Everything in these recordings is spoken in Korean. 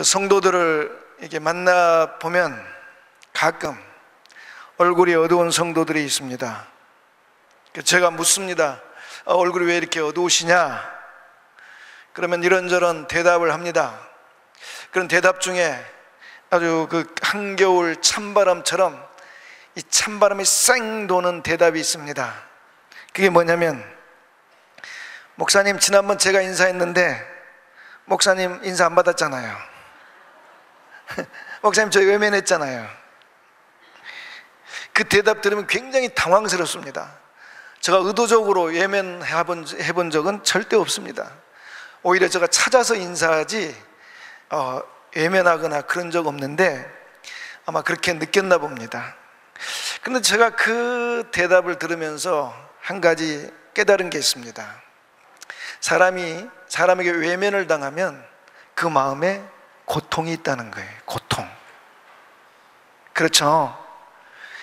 성도들을 이렇게 만나 보면 가끔 얼굴이 어두운 성도들이 있습니다. 제가 묻습니다. 얼굴이 왜 이렇게 어두우시냐? 그러면 이런저런 대답을 합니다. 그런 대답 중에 아주 그 한겨울 찬바람처럼 이 찬바람이 쌩 도는 대답이 있습니다. 그게 뭐냐면, 목사님, 지난번 제가 인사했는데 목사님 인사 안 받았잖아요. 목사님, 저 외면했잖아요. 그 대답 들으면 굉장히 당황스럽습니다. 제가 의도적으로 외면해본 적은 절대 없습니다. 오히려 제가 찾아서 인사하지 외면하거나 그런 적 없는데 아마 그렇게 느꼈나 봅니다. 그런데 제가 그 대답을 들으면서 한 가지 깨달은 게 있습니다. 사람에게 외면을 당하면 그 마음에 고통이 있다는 거예요. 고통. 그렇죠?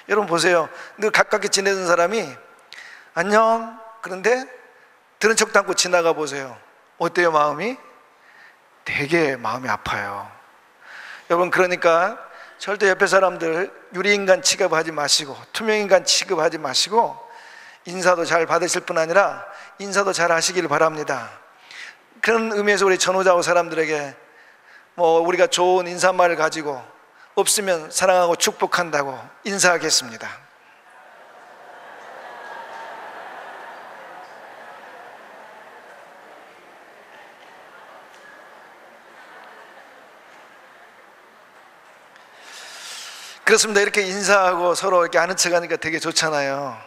여러분 보세요. 늘 가깝게 지내던 사람이 안녕, 그런데 들은 척도 않고 지나가 보세요. 어때요? 마음이? 되게 마음이 아파요. 여러분, 그러니까 절대 옆에 사람들 유리인간 취급하지 마시고 투명인간 취급하지 마시고 인사도 잘 받으실 뿐 아니라 인사도 잘 하시길 바랍니다. 그런 의미에서 우리 전후좌우 사람들에게 우리가 좋은 인사말을 가지고 없으면 사랑하고 축복한다고 인사하겠습니다. 그렇습니다. 이렇게 인사하고 서로 이렇게 아는 척 하니까 되게 좋잖아요.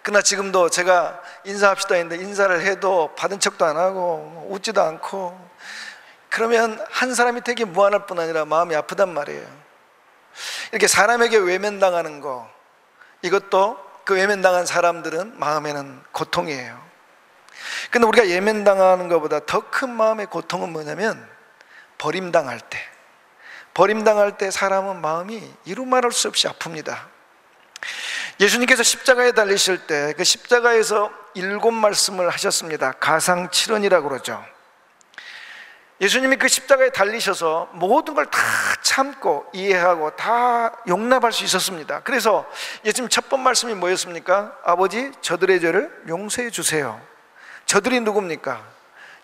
그러나 지금도 제가 인사합시다 했는데 인사를 해도 받은 척도 안 하고 웃지도 않고, 그러면 한 사람이 되게 무안할 뿐 아니라 마음이 아프단 말이에요. 이렇게 사람에게 외면당하는 거, 이것도 그 외면당한 사람들은 마음에는 고통이에요. 근데 우리가 외면당하는 것보다 더 큰 마음의 고통은 뭐냐면 버림당할 때 사람은 마음이 이루 말할 수 없이 아픕니다. 예수님께서 십자가에 달리실 때 그 십자가에서 7말씀을 하셨습니다. 가상칠언이라고 그러죠. 예수님이 그 십자가에 달리셔서 모든 걸 다 참고 이해하고 다 용납할 수 있었습니다. 그래서 예수님 첫 번 말씀이 뭐였습니까? 아버지, 저들의 죄를 용서해 주세요. 저들이 누굽니까?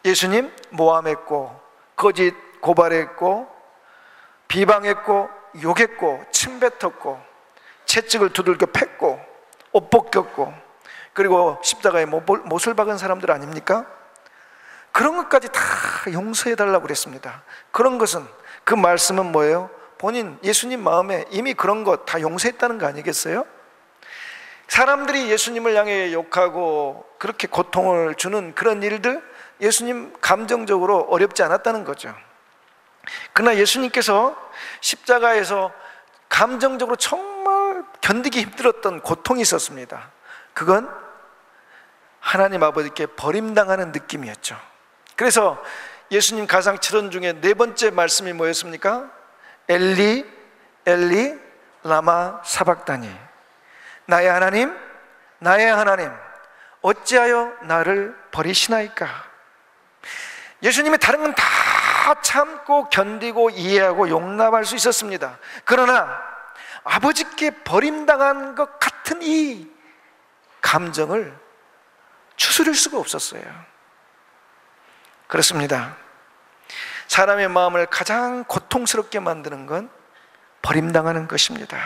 예수님 모함했고, 거짓 고발했고, 비방했고, 욕했고, 침뱉었고, 채찍을 두들겨 팼고, 옷 벗겼고, 그리고 십자가에 못을 박은 사람들 아닙니까? 그런 것까지 다 용서해달라고 그랬습니다. 그런 것은, 그 말씀은 뭐예요? 본인 예수님 마음에 이미 그런 것 다 용서했다는 거 아니겠어요? 사람들이 예수님을 향해 욕하고 그렇게 고통을 주는 그런 일들, 예수님 감정적으로 어렵지 않았다는 거죠. 그러나 예수님께서 십자가에서 감정적으로 정말 견디기 힘들었던 고통이 있었습니다. 그건 하나님 아버지께 버림당하는 느낌이었죠. 그래서 예수님 가상칠언 중에 4번째 말씀이 뭐였습니까? 엘리 엘리 라마 사박다니, 나의 하나님 어찌하여 나를 버리시나이까. 예수님이 다른 건 다 참고 견디고 이해하고 용납할 수 있었습니다. 그러나 아버지께 버림당한 것 같은 이 감정을 추스릴 수가 없었어요. 그렇습니다. 사람의 마음을 가장 고통스럽게 만드는 건 버림당하는 것입니다.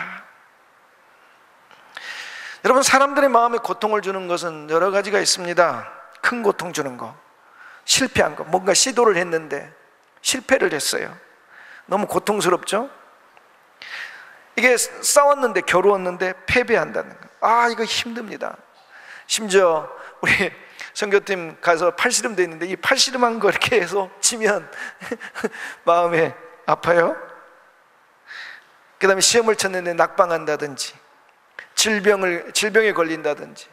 여러분, 사람들의 마음에 고통을 주는 것은 여러 가지가 있습니다. 큰 고통 주는 거, 실패한 거, 뭔가 시도를 했는데 실패를 했어요. 너무 고통스럽죠? 이게 싸웠는데, 겨루었는데 패배한다는 거, 이거 힘듭니다. 심지어 우리 선교팀 가서 팔씨름도 있는데 이 팔씨름한 거 이렇게 해서 치면 마음에 아파요. 그 다음에 시험을 쳤는데 낙방한다든지 질병에 걸린다든지,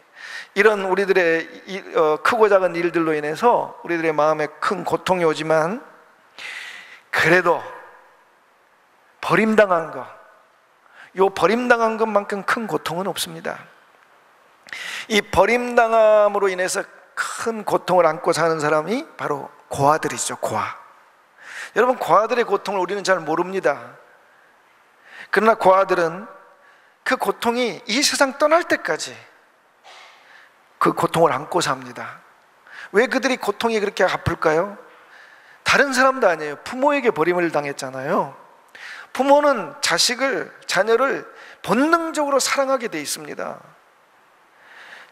이런 우리들의 크고 작은 일들로 인해서 우리들의 마음에 큰 고통이 오지만, 그래도 버림당한 것, 요 버림당한 것만큼 큰 고통은 없습니다. 이 버림당함으로 인해서 큰 고통을 안고 사는 사람이 바로 고아들이죠. 고아. 여러분, 고아들의 고통을 우리는 잘 모릅니다. 그러나 고아들은 그 고통이 이 세상 떠날 때까지 그 고통을 안고 삽니다. 왜 그들이 고통이 그렇게 아플까요? 다른 사람도 아니에요. 부모에게 버림을 당했잖아요. 부모는 자녀를 본능적으로 사랑하게 돼 있습니다.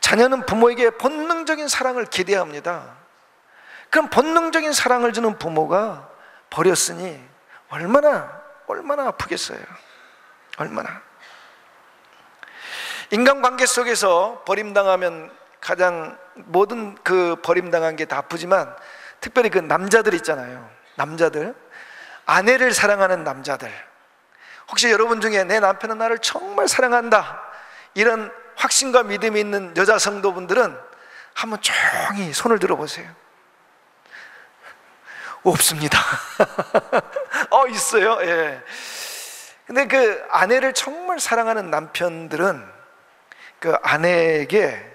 자녀는 부모에게 본능적인 사랑을 기대합니다. 그럼 본능적인 사랑을 주는 부모가 버렸으니 얼마나 아프겠어요. 얼마나. 인간관계 속에서 버림당하면 가장 모든 그 버림당한 게 다 아프지만 특별히 그 남자들 있잖아요. 남자들, 아내를 사랑하는 남자들. 혹시 여러분 중에 내 남편은 나를 정말 사랑한다, 이런 확신과 믿음이 있는 여자 성도분들은 한번 조용히 손을 들어보세요. 없습니다. 있어요. 예. 근데 그 아내를 정말 사랑하는 남편들은 그 아내에게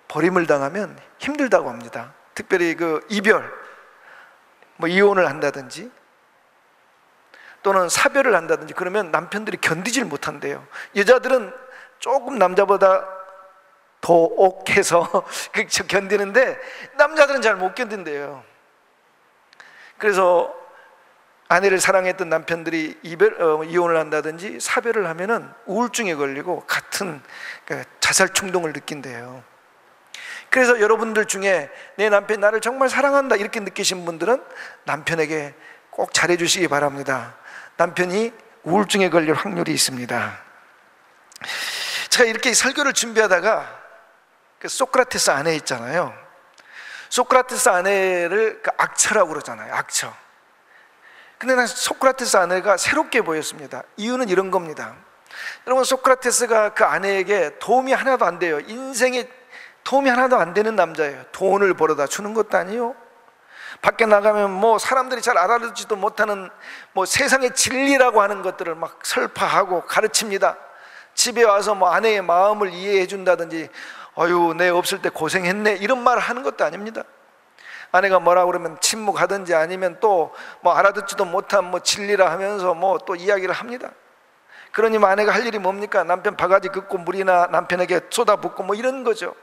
버림을 당하면 힘들다고 합니다. 특별히 그 이별, 이혼을 한다든지 또는 사별을 한다든지 그러면 남편들이 견디질 못한대요. 여자들은 조금 남자보다 더 옥해서 견디는데 남자들은 잘 못 견딘대요. 그래서 아내를 사랑했던 남편들이 이혼을 한다든지 사별을 하면은 우울증에 걸리고 같은 자살 충동을 느낀대요. 그래서 여러분들 중에 내 남편이 나를 정말 사랑한다 이렇게 느끼신 분들은 남편에게 꼭 잘해주시기 바랍니다. 남편이 우울증에 걸릴 확률이 있습니다. 제가 이렇게 설교를 준비하다가 그 소크라테스 아내 있잖아요. 소크라테스 아내를 악처라고 그러잖아요. 악처. 근데 난 소크라테스 아내가 새롭게 보였습니다. 이유는 이런 겁니다. 여러분, 소크라테스가 그 아내에게 도움이 하나도 안 돼요. 인생에 도움이 하나도 안 되는 남자예요. 돈을 벌어다 주는 것도 아니요, 밖에 나가면 사람들이 잘 알아듣지도 못하는 세상의 진리라고 하는 것들을 막 설파하고 가르칩니다. 집에 와서 아내의 마음을 이해해 준다든지 어휴 내 없을 때 고생했네 이런 말을 하는 것도 아닙니다. 아내가 뭐라 그러면 침묵하든지 아니면 또 알아듣지도 못한 진리라 하면서 또 이야기를 합니다. 그러니 아내가 할 일이 뭡니까? 남편 바가지 긋고 물이나 남편에게 쏟아붓고 이런 거죠.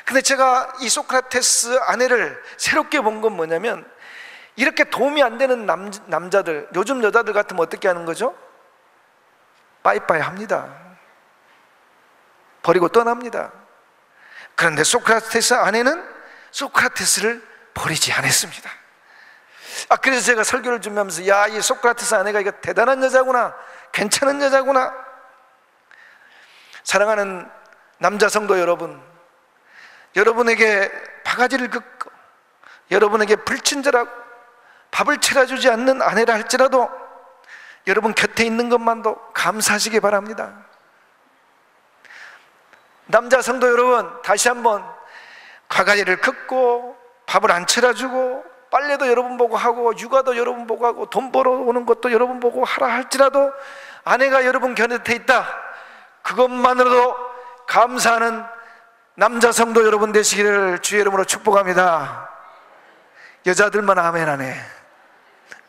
근데 제가 이 소크라테스 아내를 새롭게 본 건 뭐냐면, 이렇게 도움이 안 되는 남자들, 요즘 여자들 같으면 어떻게 하는 거죠? 빠이빠이 합니다. 버리고 떠납니다. 그런데 소크라테스 아내는 소크라테스를 버리지 않았습니다. 그래서 제가 설교를 준비하면서 야, 이 소크라테스 아내가 이거 대단한 여자구나, 괜찮은 여자구나. 사랑하는 남자 성도 여러분, 여러분에게 바가지를 긋고 여러분에게 불친절하고 밥을 차려주지 않는 아내라 할지라도 여러분 곁에 있는 것만도 감사하시기 바랍니다. 남자 성도 여러분, 다시 한번 바가지를 긋고 밥을 안 차려주고 빨래도 여러분 보고 하고 육아도 여러분 보고 하고 돈 벌어오는 것도 여러분 보고 하라 할지라도 아내가 여러분 곁에 있다, 그것만으로도 감사하는 남자 성도 여러분 되시기를 주의 이름으로 축복합니다. 여자들만 아멘 안 해.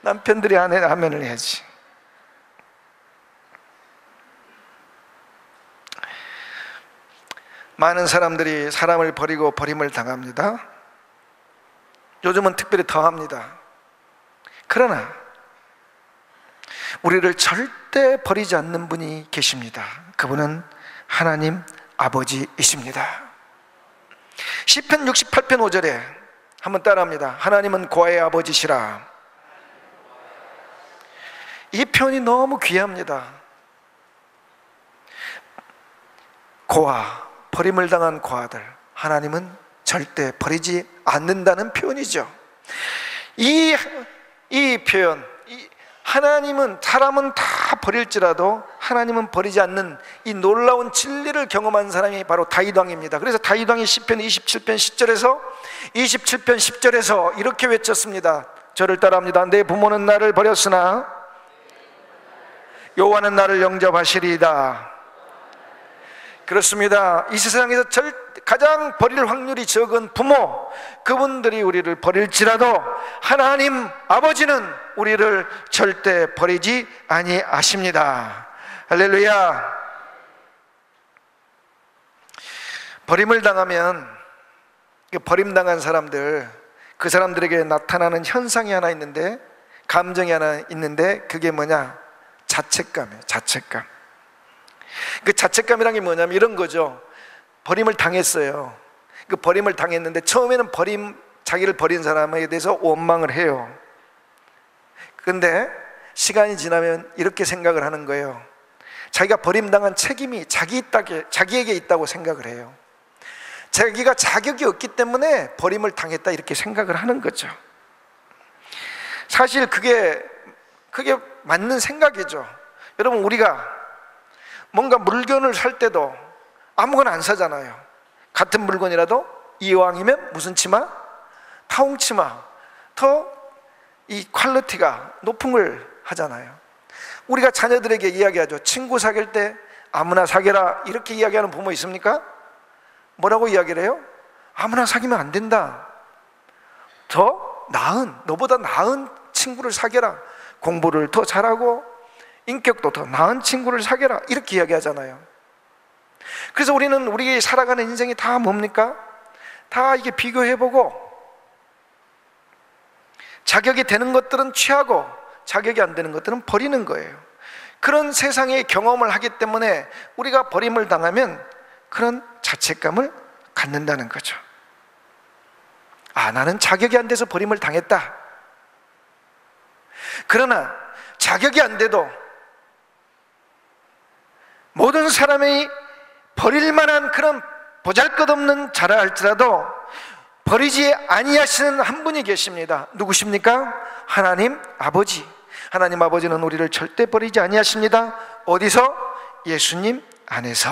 남편들이 아멘을 해야지. 많은 사람들이 사람을 버리고 버림을 당합니다. 요즘은 특별히 더 합니다. 그러나 우리를 절대 버리지 않는 분이 계십니다. 그분은 하나님 아버지이십니다. 시편 68편 5절에 한번 따라합니다. 하나님은 고아의 아버지시라. 이 표현이 너무 귀합니다. 고아, 버림을 당한 고아들, 하나님은 절대 버리지 않는다는 표현이죠. 이 표현, 하나님은, 사람은 다 버릴지라도 하나님은 버리지 않는 이 놀라운 진리를 경험한 사람이 바로 다윗 왕입니다. 그래서 다윗 왕이 시편 27편 10절에서 이렇게 외쳤습니다. 저를 따라합니다. 내 부모는 나를 버렸으나 여호와는 나를 영접하시리이다. 그렇습니다. 이 세상에서 가장 버릴 확률이 적은 부모, 그분들이 우리를 버릴지라도 하나님 아버지는 우리를 절대 버리지 아니하십니다. 할렐루야. 버림을 당하면, 버림당한 사람들, 그 사람들에게 나타나는 현상이 하나 있는데, 감정이 하나 있는데, 그게 뭐냐? 자책감이에요. 자책감. 그 자책감이란 게 뭐냐면 이런 거죠. 버림을 당했어요. 그 버림을 당했는데 처음에는 자기를 버린 사람에 대해서 원망을 해요. 근데 시간이 지나면 이렇게 생각을 하는 거예요. 자기가 버림당한 책임이 자기에게 있다고 생각을 해요. 자기가 자격이 없기 때문에 버림을 당했다, 이렇게 생각을 하는 거죠. 사실 그게 맞는 생각이죠. 여러분, 우리가 뭔가 물건을 살 때도 아무거나 안 사잖아요. 같은 물건이라도 이왕이면 무슨 치마? 타홍치마. 더 이 퀄리티가 높은 걸 하잖아요. 우리가 자녀들에게 이야기하죠. 친구 사귈 때 아무나 사귀라, 이렇게 이야기하는 부모 있습니까? 뭐라고 이야기를 해요? 아무나 사귀면 안 된다. 너보다 나은 친구를 사귀라. 공부를 더 잘하고 인격도 더 나은 친구를 사귀라, 이렇게 이야기하잖아요. 그래서 우리 살아가는 인생이 다 뭡니까? 다 이게 비교해보고, 자격이 되는 것들은 취하고 자격이 안 되는 것들은 버리는 거예요. 그런 세상의 경험을 하기 때문에 우리가 버림을 당하면 그런 자책감을 갖는다는 거죠. 아, 나는 자격이 안 돼서 버림을 당했다. 그러나 자격이 안 돼도 모든 사람이 버릴 만한 그런 보잘것없는 자라 할지라도 버리지 아니하시는 한 분이 계십니다. 누구십니까? 하나님 아버지. 하나님 아버지는 우리를 절대 버리지 아니하십니다. 어디서? 예수님 안에서.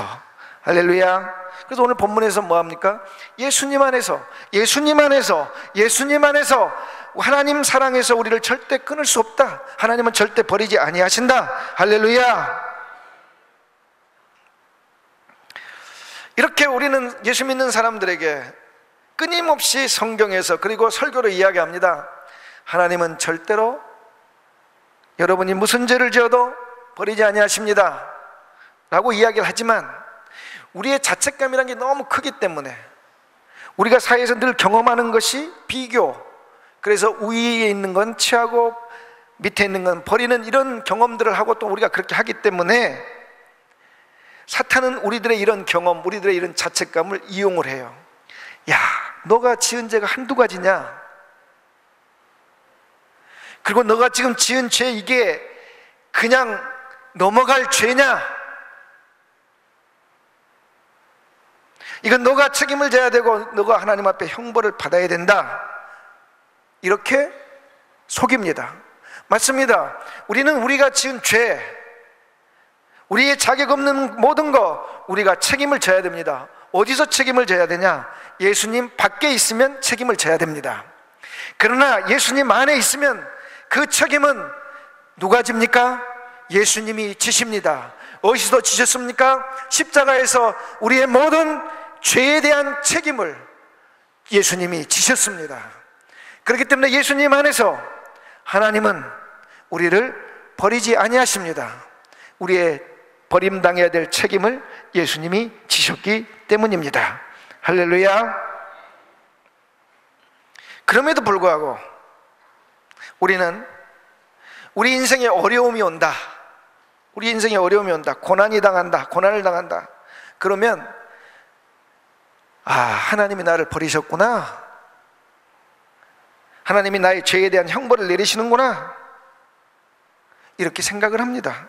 할렐루야. 그래서 오늘 본문에서 뭐합니까? 예수님 안에서, 예수님 안에서, 예수님 안에서, 하나님 사랑에서 우리를 절대 끊을 수 없다. 하나님은 절대 버리지 아니하신다. 할렐루야. 이렇게 우리는 예수 믿는 사람들에게 끊임없이 성경에서, 그리고 설교로 이야기합니다. 하나님은 절대로 여러분이 무슨 죄를 지어도 버리지 아니하십니다 라고 이야기를 하지만, 우리의 자책감이라는 게 너무 크기 때문에, 우리가 사회에서 늘 경험하는 것이 비교, 그래서 위에 있는 건 취하고 밑에 있는 건 버리는 이런 경험들을 하고 또 우리가 그렇게 하기 때문에 사탄은 우리들의 이런 경험, 우리들의 이런 자책감을 이용을 해요. 야, 너가 지은 죄가 한두 가지냐? 그리고 너가 지금 지은 죄, 이게 그냥 넘어갈 죄냐? 이건 너가 책임을 져야 되고 너가 하나님 앞에 형벌을 받아야 된다, 이렇게 속입니다. 맞습니다. 우리는 우리가 지은 죄, 우리의 자격 없는 모든 거 우리가 책임을 져야 됩니다. 어디서 책임을 져야 되냐? 예수님 밖에 있으면 책임을 져야 됩니다. 그러나 예수님 안에 있으면 그 책임은 누가 집니까? 예수님이 지십니다. 어디서 지셨습니까? 십자가에서 우리의 모든 죄에 대한 책임을 예수님이 지셨습니다. 그렇기 때문에 예수님 안에서 하나님은 우리를 버리지 아니하십니다. 우리의 버림당해야 될 책임을 예수님이 지셨기 때문입니다. 할렐루야. 그럼에도 불구하고 우리는 우리 인생에 어려움이 온다, 우리 인생에 어려움이 온다, 고난을 당한다. 그러면 하나님이 나를 버리셨구나, 하나님이 나의 죄에 대한 형벌을 내리시는구나, 이렇게 생각을 합니다.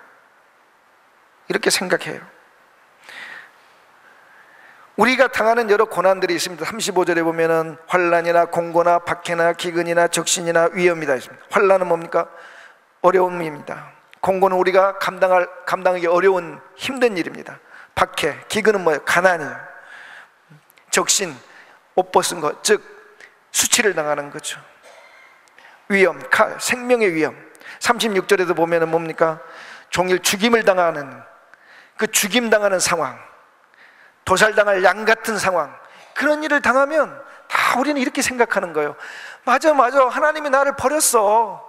이렇게 생각해요. 우리가 당하는 여러 고난들이 있습니다. 35절에 보면은 환난이나 공고나 박해나 기근이나 적신이나 위험이다 있습니다. 환난은 뭡니까? 어려움입니다. 공고는 우리가 감당하기 어려운 힘든 일입니다. 박해, 기근은 뭐예요? 가난이에요. 적신, 옷 벗은 것, 즉 수치를 당하는 거죠. 위험, 칼, 생명의 위험. 36절에도 보면은 뭡니까? 종일 죽임을 당하는, 그 죽임 당하는 상황. 도살당할 양 같은 상황, 그런 일을 당하면 다 우리는 이렇게 생각하는 거예요. 맞아, 하나님이 나를 버렸어.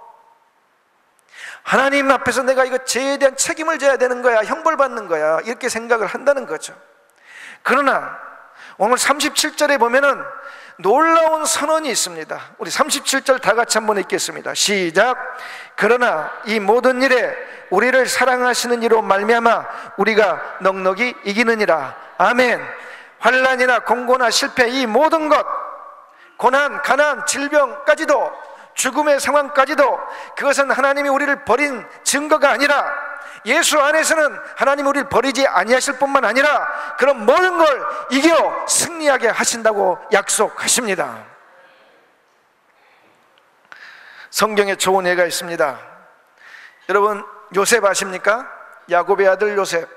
하나님 앞에서 내가 이거 죄에 대한 책임을 져야 되는 거야, 형벌받는 거야, 이렇게 생각을 한다는 거죠. 그러나 오늘 37절에 보면은 놀라운 선언이 있습니다. 우리 37절 다 같이 한번 읽겠습니다. 시작. 그러나 이 모든 일에 우리를 사랑하시는 이로 말미암아 우리가 넉넉히 이기느니라. 아멘. 환난이나 공고나 실패, 이 모든 것, 고난, 가난, 질병까지도, 죽음의 상황까지도, 그것은 하나님이 우리를 버린 증거가 아니라 예수 안에서는 하나님이 우리를 버리지 아니하실 뿐만 아니라 그런 모든 걸 이겨 승리하게 하신다고 약속하십니다. 성경에 좋은 예가 있습니다. 여러분, 요셉 아십니까? 야곱의 아들 요셉.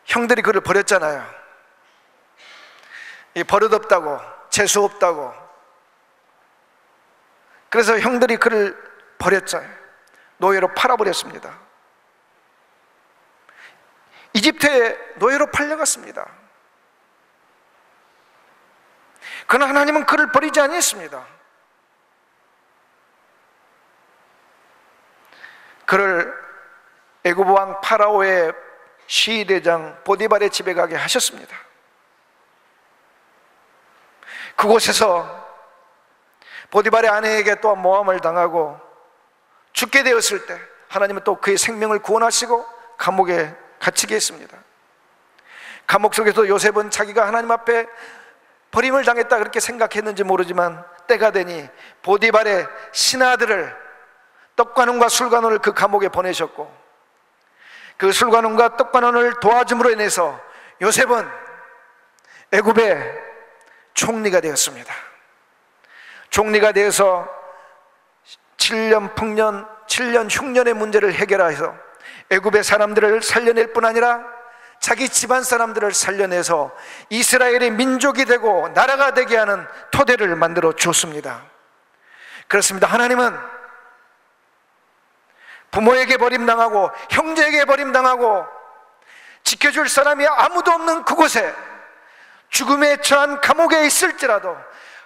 형들이 그를 버렸잖아요. 버릇없다고, 재수없다고. 그래서 형들이 그를 버렸잖아요. 노예로 팔아버렸습니다. 이집트에 노예로 팔려갔습니다. 그러나 하나님은 그를 버리지 아니했습니다. 그를 애굽 왕 파라오의 시대장 보디발의 집에 가게 하셨습니다. 그곳에서 보디발의 아내에게 또 모함을 당하고 죽게 되었을 때 하나님은 또 그의 생명을 구원하시고 감옥에 갇히게 했습니다. 감옥 속에서 요셉은 자기가 하나님 앞에 버림을 당했다 그렇게 생각했는지 모르지만 때가 되니 보디발의 신하들을, 떡관원과 술관원을 그 감옥에 보내셨고, 그 술관원과 떡관원을 도와줌으로 인해서 요셉은 애굽의 총리가 되었습니다. 총리가 되어서 7년 풍년, 7년 흉년의 문제를 해결해서 애굽의 사람들을 살려낼 뿐 아니라 자기 집안 사람들을 살려내서 이스라엘의 민족이 되고 나라가 되게 하는 토대를 만들어 주었습니다. 그렇습니다. 하나님은 부모에게 버림당하고 형제에게 버림당하고 지켜줄 사람이 아무도 없는 그곳에 죽음에 처한 감옥에 있을지라도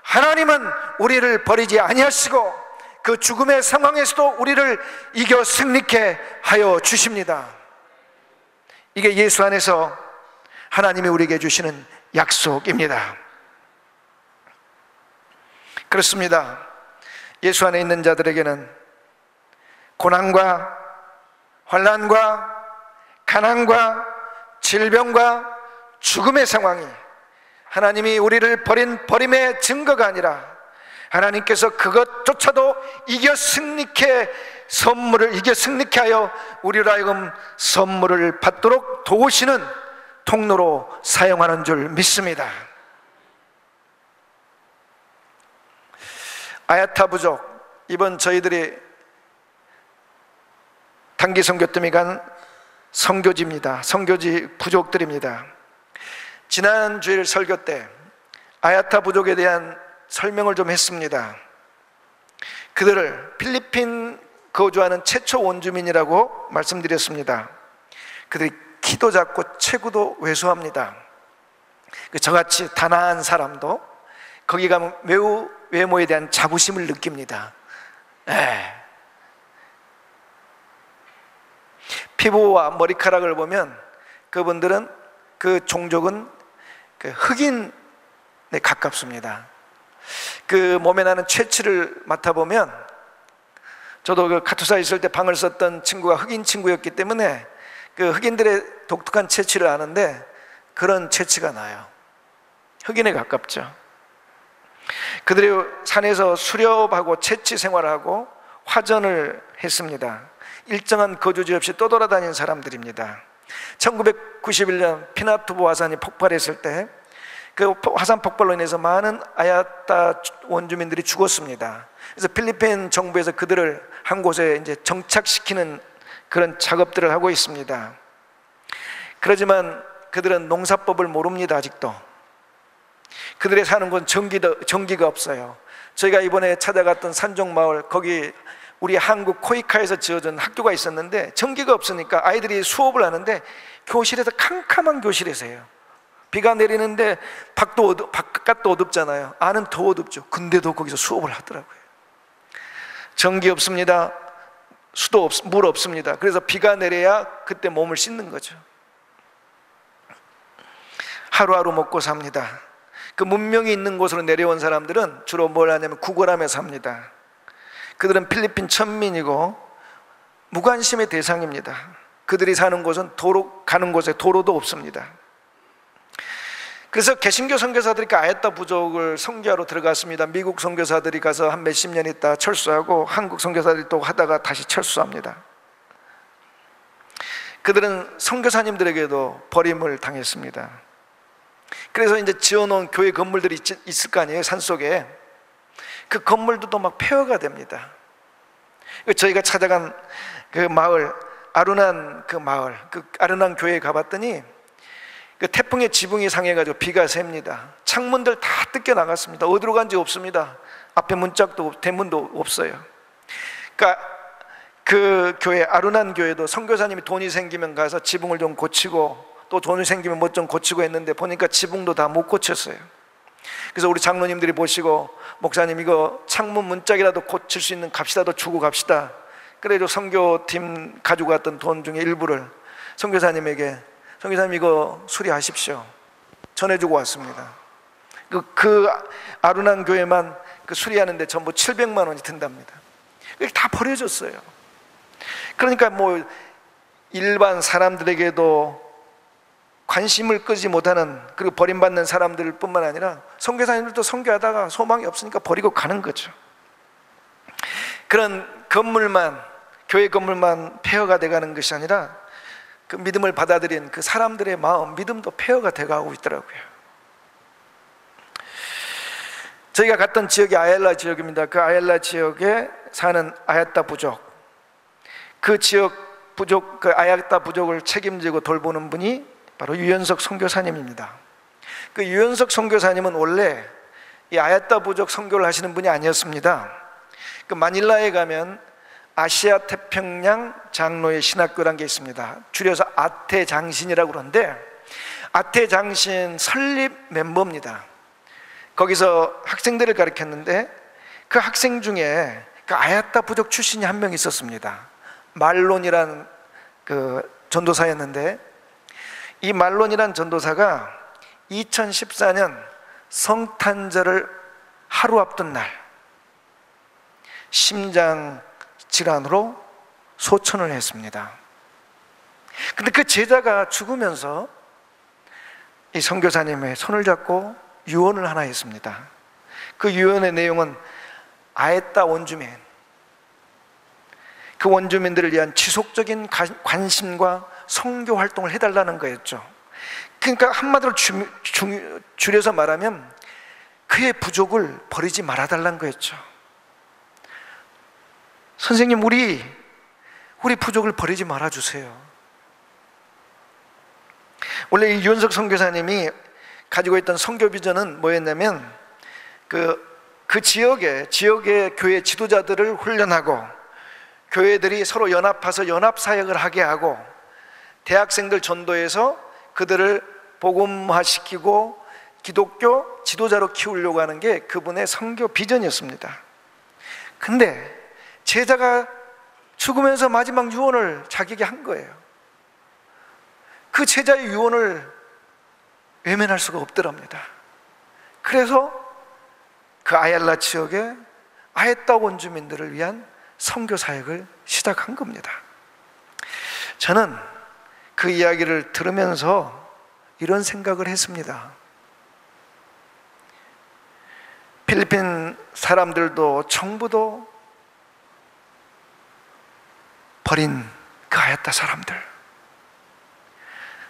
하나님은 우리를 버리지 아니하시고 그 죽음의 상황에서도 우리를 이겨 승리케 하여 주십니다. 이게 예수 안에서 하나님이 우리에게 주시는 약속입니다. 그렇습니다. 예수 안에 있는 자들에게는 고난과 환난과 가난과 질병과 죽음의 상황이 하나님이 우리를 버린 버림의 증거가 아니라 하나님께서 그것조차도 이겨 승리케 하여 우리로 하여금 선물을 받도록 도우시는 통로로 사용하는 줄 믿습니다. 아야타 부족, 이번 저희들이 단기 선교 때문에 간 선교지입니다. 선교지 부족들입니다. 지난 주일 설교 때 아야타 부족에 대한 설명을 좀 했습니다. 그들을 필리핀 거주하는 최초 원주민이라고 말씀드렸습니다. 그들이 키도 작고 체구도 왜소합니다. 저같이 단아한 사람도 거기 가면 매우 외모에 대한 자부심을 느낍니다. 피부와 머리카락을 보면 그분들은, 그 종족은 흑인에 가깝습니다. 그 몸에 나는 채취를 맡아보면, 저도 그 카투사에 있을 때 방을 썼던 친구가 흑인 친구였기 때문에 그 흑인들의 독특한 채취를 아는데 그런 채취가 나요. 흑인에 가깝죠. 그들이 산에서 수렵하고 채취 생활하고 화전을 했습니다. 일정한 거주지 없이 떠돌아다니는 사람들입니다. 1991년 피나투보 화산이 폭발했을 때 그 화산 폭발로 인해서 많은 아야타 원주민들이 죽었습니다. 그래서 필리핀 정부에서 그들을 한 곳에 이제 정착시키는 그런 작업들을 하고 있습니다. 그렇지만 그들은 농사법을 모릅니다. 아직도 그들의 사는 곳 전기가 없어요. 저희가 이번에 찾아갔던 산종마을, 거기 우리 한국 코이카에서 지어진 학교가 있었는데 전기가 없으니까 아이들이 수업을 하는데 교실에서, 캄캄한 교실에서 해요. 비가 내리는데 바깥도 어둡잖아요. 안은 더 어둡죠. 근데도 거기서 수업을 하더라고요. 전기 없습니다. 물 없습니다. 그래서 비가 내려야 그때 몸을 씻는 거죠. 하루하루 먹고 삽니다. 그 문명이 있는 곳으로 내려온 사람들은 주로 뭘 하냐면 구걸하며 삽니다. 그들은 필리핀 천민이고 무관심의 대상입니다. 그들이 사는 곳은 가는 곳에 도로도 없습니다. 그래서 개신교 선교사들이 그 아야타 부족을 선교하러 들어갔습니다. 미국 선교사들이 가서 한 몇십 년 있다 철수하고 한국 선교사들이 또 하다가 다시 철수합니다. 그들은 선교사님들에게도 버림을 당했습니다. 그래서 이제 지어놓은 교회 건물들이 있을 거 아니에요. 산속에. 그 건물도 막 폐허가 됩니다. 저희가 찾아간 그 마을, 아르난 아르난 교회에 가봤더니 그 태풍의 지붕이 상해가지고 비가 셉니다. 창문들 다 뜯겨 나갔습니다. 어디로 간지 없습니다. 앞에 문짝도 대문도 없어요. 그러니까 그 교회, 아르난 교회도 선교사님이 돈이 생기면 가서 지붕을 좀 고치고 또 돈이 생기면 뭐 좀 고치고 했는데 보니까 지붕도 다 못 고쳤어요. 그래서 우리 장로님들이 보시고, 목사님 이거 창문 문짝이라도 고칠 수 있는 값이라도 주고 갑시다. 그래도 선교팀 가지고 갔던 돈 중에 일부를 선교사님에게, 선교사님 이거 수리하십시오, 전해주고 왔습니다. 그 아르난 교회만 그 수리하는데 전부 700만 원이 든답니다. 이렇게 다 버려졌어요. 그러니까 뭐 일반 사람들에게도 관심을 끄지 못하는, 그리고 버림받는 사람들 뿐만 아니라 선교사님들도 선교하다가 소망이 없으니까 버리고 가는 거죠. 그런 건물만, 교회 건물만 폐허가 돼가는 것이 아니라 그 믿음을 받아들인 그 사람들의 마음, 믿음도 폐허가 돼가고 있더라고요. 저희가 갔던 지역이 아얄라 지역입니다. 그 아얄라 지역에 사는 아야타 부족, 그 지역 부족, 그 아야타 부족을 책임지고 돌보는 분이 바로 유연석 선교사님입니다. 그 유연석 선교사님은 원래 이 아야타 부족 선교를 하시는 분이 아니었습니다. 그 마닐라에 가면 아시아 태평양 장로의 신학교라는 게 있습니다. 줄여서 아태장신이라고 그러는데, 아태장신 설립 멤버입니다. 거기서 학생들을 가르쳤는데 그 학생 중에 그 아야타 부족 출신이 한 명 있었습니다. 말론이라는 그 전도사였는데, 이 말론이라는 전도사가 2014년 성탄절을 하루 앞둔 날 심장 질환으로 소천을 했습니다. 근데 그 제자가 죽으면서 이 선교사님의 손을 잡고 유언을 하나 했습니다. 그 유언의 내용은 아야타 원주민, 그 원주민들을 위한 지속적인 관심과 선교 활동을 해달라는 거였죠. 그러니까 한마디로 줄여서 말하면 그의 부족을 버리지 말아달라는 거였죠. 선생님, 우리 부족을 버리지 말아주세요. 원래 이 유연석 선교사님이 가지고 있던 선교 비전은 뭐였냐면 그 지역의 교회 지도자들을 훈련하고 교회들이 서로 연합해서 연합사역을 하게 하고 대학생들 전도해서 그들을 복음화시키고 기독교 지도자로 키우려고 하는 게 그분의 선교 비전이었습니다. 근데 제자가 죽으면서 마지막 유언을 자기에게 한 거예요. 그 제자의 유언을 외면할 수가 없더랍니다. 그래서 그 아얄라 지역의 아야타 원주민들을 위한 선교 사역을 시작한 겁니다. 저는 그 이야기를 들으면서 이런 생각을 했습니다. 필리핀 사람들도 정부도 버린 그 아야타 사람들,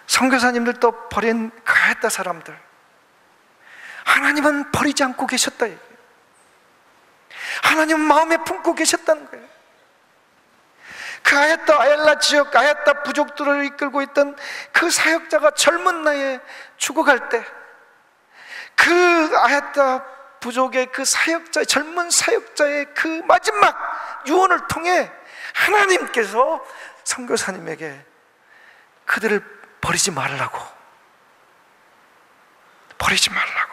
선교사님들도 버린 그 아야타 사람들, 하나님은 버리지 않고 계셨다. 하나님은 마음에 품고 계셨다는 거예요. 그 아얄라 지역 아야타 부족들을 이끌고 있던 그 사역자가 젊은 나이에 죽어갈 때 그 아야타 부족의 그 사역자, 젊은 사역자의 그 마지막 유언을 통해 하나님께서 선교사님에게 그들을 버리지 말라고, 버리지 말라고.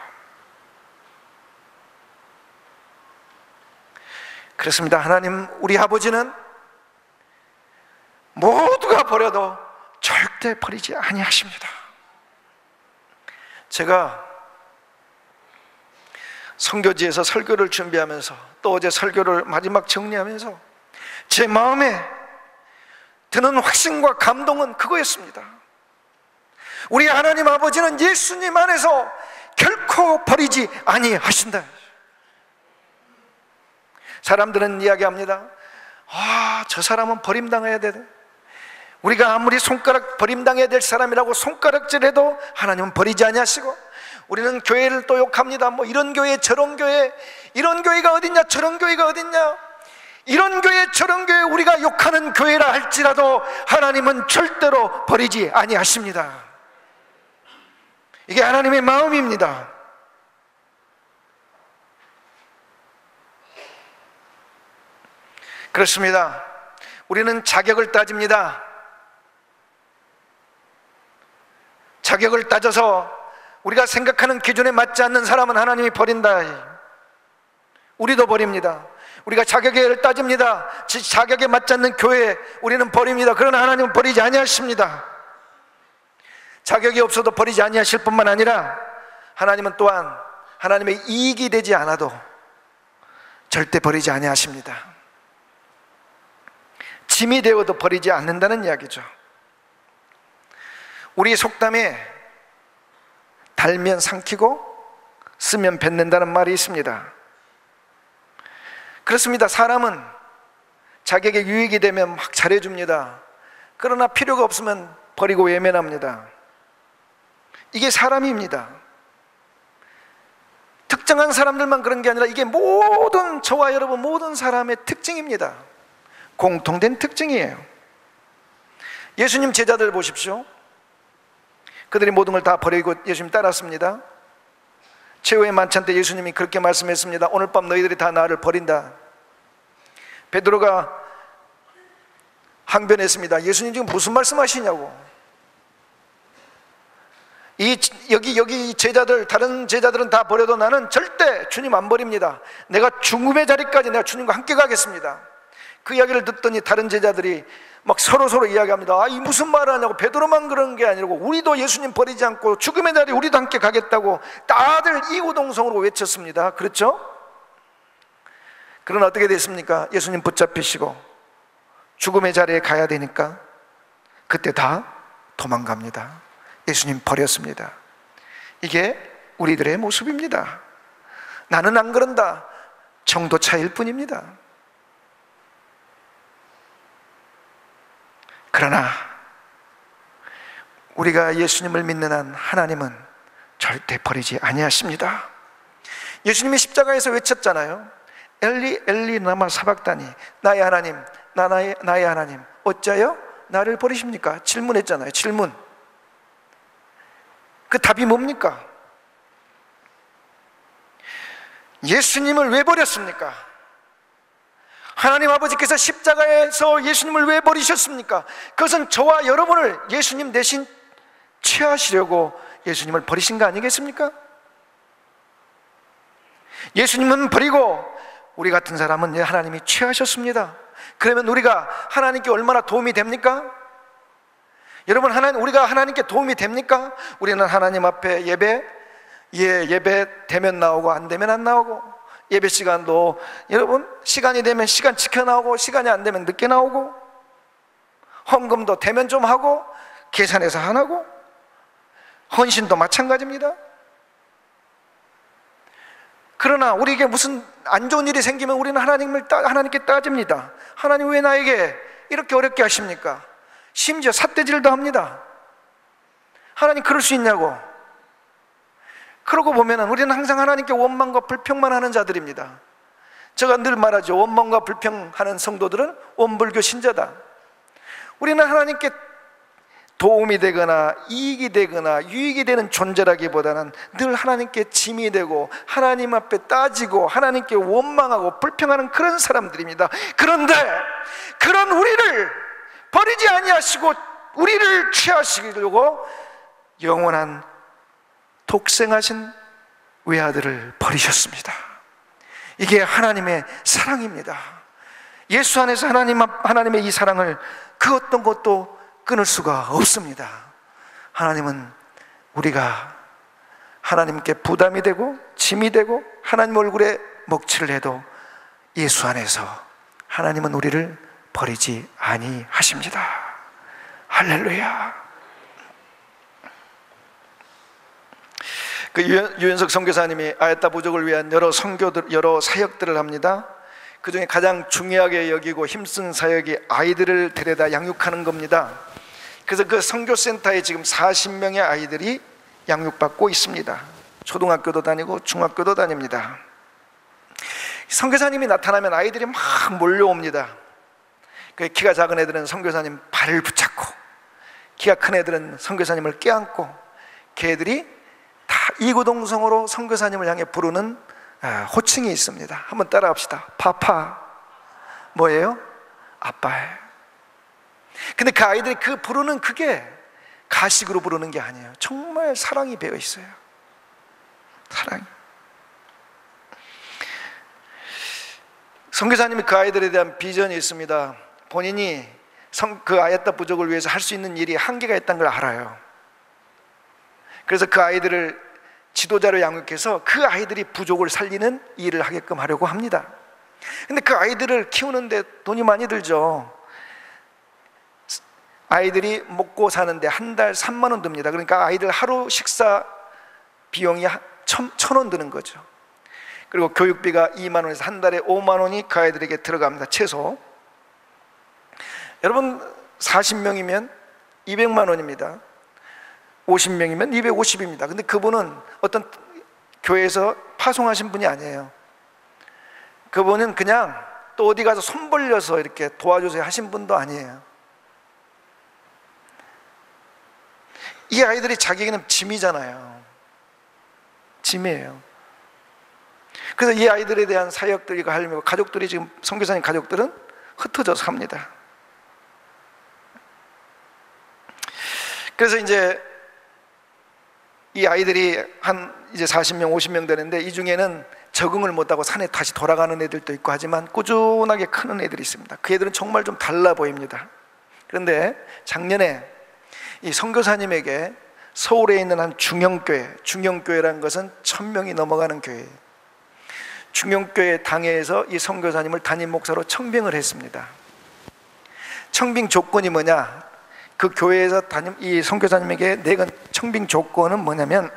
그렇습니다. 하나님, 우리 아버지는 모두가 버려도 절대 버리지 아니하십니다. 제가 선교지에서 설교를 준비하면서 또 어제 설교를 마지막 정리하면서 제 마음에 드는 확신과 감동은 그거였습니다. 우리 하나님 아버지는 예수님 안에서 결코 버리지 아니하신다. 사람들은 이야기합니다. 저 사람은 버림당해야 돼. 우리가 아무리 손가락 버림당해야 될 사람이라고 손가락질해도 하나님은 버리지 아니하시고, 우리는 교회를 또 욕합니다. 뭐 이런 교회 저런 교회, 이런 교회가 어딨냐 저런 교회가 어딨냐, 이런 교회 저런 교회, 우리가 욕하는 교회라 할지라도 하나님은 절대로 버리지 아니하십니다. 이게 하나님의 마음입니다. 그렇습니다. 우리는 자격을 따집니다. 자격을 따져서 우리가 생각하는 기준에 맞지 않는 사람은 하나님이 버린다. 우리도 버립니다. 우리가 자격을 따집니다. 자격에 맞지 않는 교회 우리는 버립니다. 그러나 하나님은 버리지 아니하십니다. 자격이 없어도 버리지 아니하실 뿐만 아니라 하나님은 또한 하나님의 이익이 되지 않아도 절대 버리지 아니하십니다. 짐이 되어도 버리지 않는다는 이야기죠. 우리 속담에 달면 삼키고 쓰면 뱉는다는 말이 있습니다. 그렇습니다. 사람은 자기에게 유익이 되면 막 잘해줍니다. 그러나 필요가 없으면 버리고 외면합니다. 이게 사람입니다. 특정한 사람들만 그런 게 아니라 이게 모든, 저와 여러분 모든 사람의 특징입니다. 공통된 특징이에요. 예수님 제자들 보십시오. 그들이 모든 걸 다 버리고 예수님 따랐습니다. 최후의 만찬 때 예수님이 그렇게 말씀했습니다. 오늘 밤 너희들이 다 나를 버린다. 베드로가 항변했습니다. 예수님 지금 무슨 말씀하시냐고. 여기 제자들, 다른 제자들은 다 버려도 나는 절대 주님 안 버립니다. 내가 죽음의 자리까지 내가 주님과 함께 가겠습니다. 그 이야기를 듣더니 다른 제자들이 막 서로 이야기합니다. 이 무슨 말을 하냐고. 베드로만 그런 게 아니고 우리도 예수님 버리지 않고 죽음의 자리 우리도 함께 가겠다고 다들 이구동성으로 외쳤습니다. 그렇죠? 그러나 어떻게 됐습니까? 예수님 붙잡히시고 죽음의 자리에 가야 되니까 그때 다 도망갑니다. 예수님 버렸습니다. 이게 우리들의 모습입니다. 나는 안 그런다 정도 차이일 뿐입니다. 그러나 우리가 예수님을 믿는 한 하나님은 절대 버리지 아니하십니다. 예수님이 십자가에서 외쳤잖아요. 엘리 엘리 라마 사박다니, 나의 하나님 나의 하나님 어찌하여 나를 버리십니까? 질문했잖아요. 질문. 그 답이 뭡니까? 예수님을 왜 버렸습니까? 하나님 아버지께서 십자가에서 예수님을 왜 버리셨습니까? 그것은 저와 여러분을 예수님 대신 취하시려고 예수님을 버리신 거 아니겠습니까? 예수님은 버리고 우리 같은 사람은 하나님이 취하셨습니다. 그러면 우리가 하나님께 얼마나 도움이 됩니까? 여러분, 우리가 하나님께 도움이 됩니까? 우리는 하나님 앞에 예배 되면 나오고 안 되면 안 나오고, 예배 시간도 여러분 시간이 되면 시간 지켜 나오고 시간이 안 되면 늦게 나오고, 헌금도 되면 좀 하고 계산해서 안 하고, 헌신도 마찬가지입니다. 그러나 우리에게 무슨 안 좋은 일이 생기면 우리는 하나님께 따집니다. 하나님 왜 나에게 이렇게 어렵게 하십니까? 심지어 삿대질도 합니다. 하나님 그럴 수 있냐고. 그러고 보면 우리는 항상 하나님께 원망과 불평만 하는 자들입니다. 제가 늘 말하죠. 원망과 불평하는 성도들은 원불교 신자다. 우리는 하나님께 도움이 되거나 이익이 되거나 유익이 되는 존재라기보다는 늘 하나님께 짐이 되고 하나님 앞에 따지고 하나님께 원망하고 불평하는 그런 사람들입니다. 그런데 그런 우리를 버리지 아니하시고 우리를 취하시려고 영원한 독생하신 외아들을 버리셨습니다. 이게 하나님의 사랑입니다. 예수 안에서 하나님의 이 사랑을 그 어떤 것도 끊을 수가 없습니다. 하나님은 우리가 하나님께 부담이 되고 짐이 되고 하나님 얼굴에 먹칠을 해도 예수 안에서 하나님은 우리를 버리지 아니하십니다. 할렐루야. 그 유현석 선교사님이 아야타 부족을 위한 여러 사역들을 합니다. 그 중에 가장 중요하게 여기고 힘쓴 사역이 아이들을 데려다 양육하는 겁니다. 그래서 그 선교센터에 지금 40명의 아이들이 양육받고 있습니다. 초등학교도 다니고 중학교도 다닙니다. 선교사님이 나타나면 아이들이 막 몰려옵니다. 키가 작은 애들은 선교사님 발을 붙잡고, 키가 큰 애들은 선교사님을 껴안고, 걔들이 다 이구동성으로 선교사님을 향해 부르는 호칭이 있습니다. 한번 따라합시다. 파파. 뭐예요? 아빠예요. 근데 그 아이들이 그 부르는 그게 가식으로 부르는 게 아니에요. 정말 사랑이 배어 있어요. 사랑이. 선교사님이 그 아이들에 대한 비전이 있습니다. 본인이 그 아야타 부족을 위해서 할 수 있는 일이 한계가 있다는 걸 알아요. 그래서 그 아이들을 지도자로 양육해서 그 아이들이 부족을 살리는 일을 하게끔 하려고 합니다. 근데 그 아이들을 키우는데 돈이 많이 들죠. 아이들이 먹고 사는데 한 달 3만 원 듭니다. 그러니까 아이들 하루 식사 비용이 1,000원 드는 거죠. 그리고 교육비가 2만 원에서 한 달에 5만 원이 그 아이들에게 들어갑니다. 최소. 여러분 40명이면 200만 원입니다. 50명이면 250입니다. 근데 그분은 어떤 교회에서 파송하신 분이 아니에요. 그분은 그냥 또 어디 가서 손 벌려서 이렇게 도와주세요 하신 분도 아니에요. 이 아이들이 자기에게는 짐이잖아요. 짐이에요. 그래서 이 아이들에 대한 사역들이 하려면 가족들이 지금 선교사님 가족들은 흩어져서 합니다. 그래서 이제 이 아이들이 이제 40명, 50명 되는데 이 중에는 적응을 못하고 산에 다시 돌아가는 애들도 있고 하지만 꾸준하게 크는 애들이 있습니다. 그 애들은 정말 좀 달라 보입니다. 그런데 작년에 이 선교사님에게 서울에 있는 한 중형교회라는 것은 1,000명이 넘어가는 교회예요. 중형교회 당회에서 이 선교사님을 담임 목사로 청빙을 했습니다. 청빙 조건이 뭐냐? 그 교회에서 이 선교사님에게 내건 청빙 조건은 뭐냐면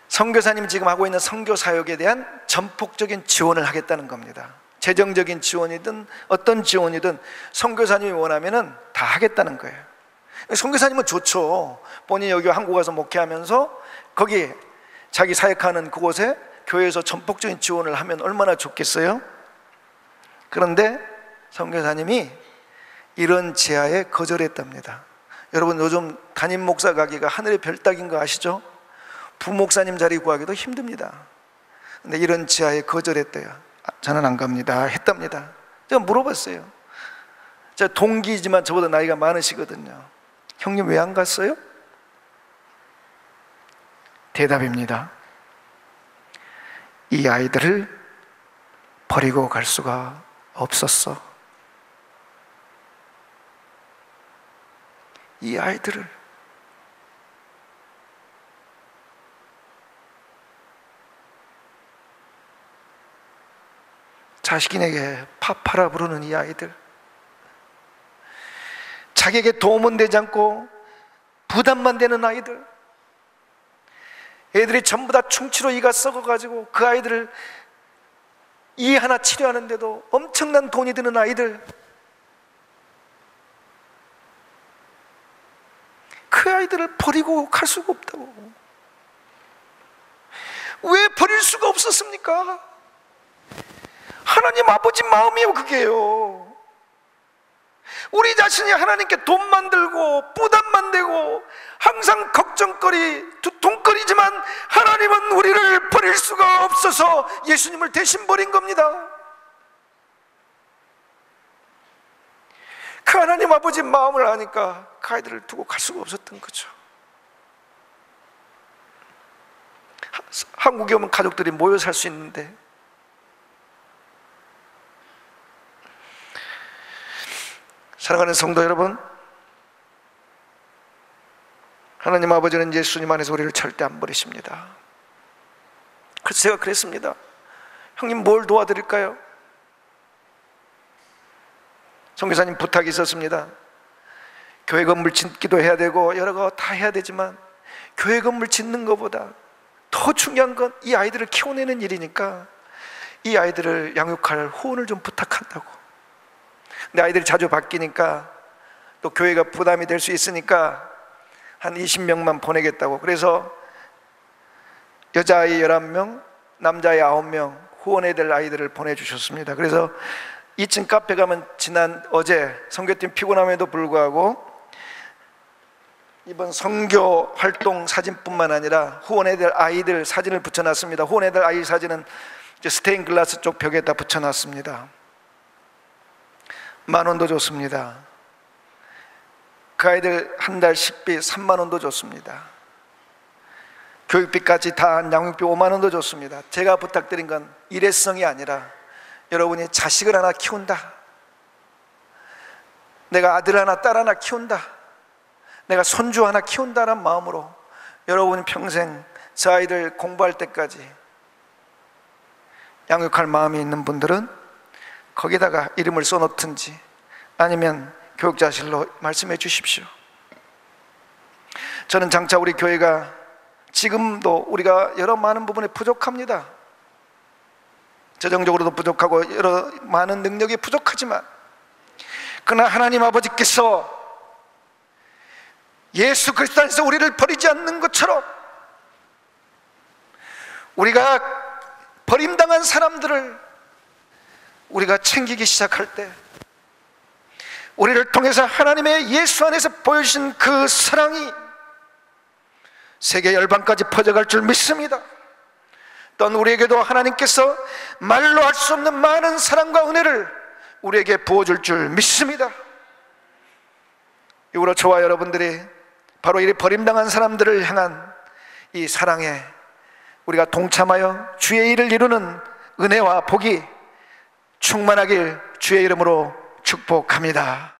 선교사님이 지금 하고 있는 선교 사역에 대한 전폭적인 지원을 하겠다는 겁니다. 재정적인 지원이든 어떤 지원이든 선교사님이 원하면은 다 하겠다는 거예요. 선교사님은 좋죠. 본인이 여기 한국 와서 목회하면서 거기 자기 사역하는 그곳에 교회에서 전폭적인 지원을 하면 얼마나 좋겠어요? 그런데 선교사님이 이런 제안에 거절했답니다. 여러분 요즘 담임 목사 가기가 하늘의 별 따기인 거 아시죠? 부목사님 자리 구하기도 힘듭니다. 근데 이런 제안에 거절했대요. 저는 안 갑니다 했답니다. 제가 물어봤어요. 제가 동기지만 저보다 나이가 많으시거든요. 형님 왜 안 갔어요? 대답입니다. 이 아이들을 버리고 갈 수가 없었어. 이 아이들을. 자식인에게 파파라 부르는 이 아이들, 자기에게 도움은 되지 않고 부담만 되는 아이들, 애들이 전부 다 충치로 이가 썩어가지고 그 아이들을 이 하나 치료하는데도 엄청난 돈이 드는 아이들, 그 아이들을 버리고 갈 수가 없다고. 왜 버릴 수가 없었습니까? 하나님 아버지 마음이에요. 그게요. 우리 자신이 하나님께 돈만 들고 부담만 되고 항상 걱정거리, 두통거리지만 하나님은 우리를 버릴 수가 없어서 예수님을 대신 버린 겁니다. 그 하나님 아버지 마음을 아니까 그 아이들을 두고 갈 수가 없었던 거죠. 한국에 오면 가족들이 모여 살 수 있는데, 사랑하는 성도 여러분, 하나님 아버지는 예수님 안에서 우리를 절대 안 버리십니다. 그래서 제가 그랬습니다. 형님 뭘 도와드릴까요? 선교사님 부탁이 있었습니다. 교회 건물 짓기도 해야 되고 여러 거 다 해야 되지만 교회 건물 짓는 것보다 더 중요한 건 이 아이들을 키워내는 일이니까 이 아이들을 양육할 후원을 좀 부탁한다고. 근데 아이들이 자주 바뀌니까 또 교회가 부담이 될 수 있으니까 한 20명만 보내겠다고. 그래서 여자아이 11명, 남자아이 9명 후원해야 될 아이들을 보내주셨습니다. 그래서 2층 카페 가면 어제 선교팀 피곤함에도 불구하고 이번 선교 활동 사진뿐만 아니라 후원해야 될 아이들 사진을 붙여놨습니다. 후원해야 될 아이 사진은 스테인 글라스 쪽 벽에다 붙여놨습니다. 10,000원도 줬습니다. 그 아이들 한 달 식비 30,000원도 줬습니다. 교육비까지 다 한 양육비 50,000원도 줬습니다. 제가 부탁드린 건 일회성이 아니라 여러분이 자식을 하나 키운다, 내가 아들 하나 딸 하나 키운다, 내가 손주 하나 키운다는 마음으로 여러분이 평생 저 아이들 공부할 때까지 양육할 마음이 있는 분들은 거기다가 이름을 써놓든지 아니면 교육자실로 말씀해 주십시오. 저는 장차 우리 교회가 지금도 우리가 여러 많은 부분에 부족합니다. 재정적으로도 부족하고 여러 많은 능력이 부족하지만, 그러나 하나님 아버지께서 예수 그리스도 안에서 우리를 버리지 않는 것처럼 우리가 버림당한 사람들을 우리가 챙기기 시작할 때 우리를 통해서 하나님의 예수 안에서 보여주신 그 사랑이 세계 열방까지 퍼져갈 줄 믿습니다. 또한 우리에게도 하나님께서 말로 할 수 없는 많은 사랑과 은혜를 우리에게 부어줄 줄 믿습니다. 이후로 저와 여러분들이 바로 이 버림당한 사람들을 향한 이 사랑에 우리가 동참하여 주의 일을 이루는 은혜와 복이 충만하길 주의 이름으로 축복합니다.